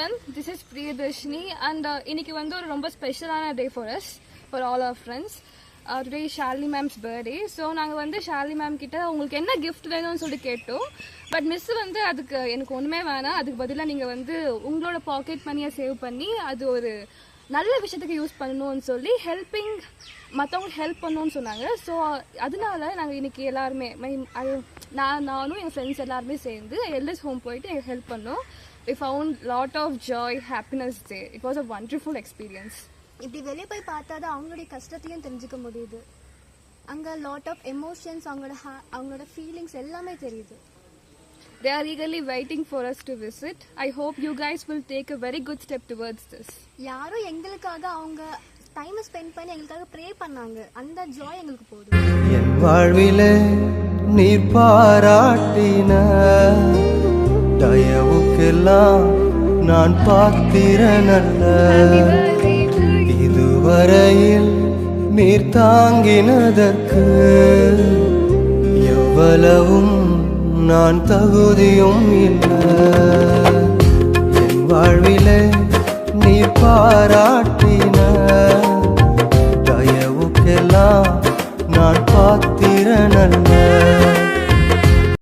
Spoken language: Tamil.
everyone, this is Priyadashini and இன்னைக்கு வந்து ஒரு ரொம்ப ஸ்பெஷலான day for us, for all our friends. Today is Shalini ma'am's birthday. So நாங்கள் வந்து Shalini ma'am கிட்ட உங்களுக்கு என்ன gift வேணும்னு சொல்லி கேட்டோம். பட் மிஸ் வந்து அதுக்கு எனக்கு ஒன்றுமே வேணாம், அதுக்கு பதிலாக நீங்கள் வந்து உங்களோட பாக்கெட் மணியை சேவ் பண்ணி அது ஒரு நல்ல விஷயத்துக்கு யூஸ் பண்ணணும்னு சொல்லி மற்றவங்களுக்கு ஹெல்ப் பண்ணணும்னு சொன்னாங்க. ஸோ அதனால நாங்கள் இன்னைக்கு எல்லாருமே நானும் எங்கள் ஃப்ரெண்ட்ஸ் எல்லாருமே சேர்ந்து எல்எஸ் ஹோம் போயிட்டு எங்களுக்கு ஹெல்ப் பண்ணோம். We found lot of joy, happiness there. It was a wonderful experience. இப்படி வெளியே போய் பார்த்தா தான் அவங்களுடைய கஷ்டத்தையும் தெரிஞ்சுக்க முடியுது. அங்கே லாட் ஆஃப் எமோஷன்ஸ், அவங்களோட ஃபீலிங்ஸ் எல்லாமே தெரியுது. They are eagerly waiting for us to visit. I hope you guys will take a very good step towards this. யாரும் எங்களுக்காக அவங்க டைம் ஸ்பெண்ட் பண்ணி எங்களுக்காக ப்ரே பண்ணாங்க. அந்த ஜாய் எங்களுக்கு போதும். என் வாழ்விலே நீர் பாராட்டின தயவுக்கெல்லாம் நான் பாத்திரனல்ல. இதுவரையில் நீர் தாங்கினதற்கு எவ்வளவும் நான் தகுதியும் இல்லை. என் வாழ்விலே நீர் பாராட்டி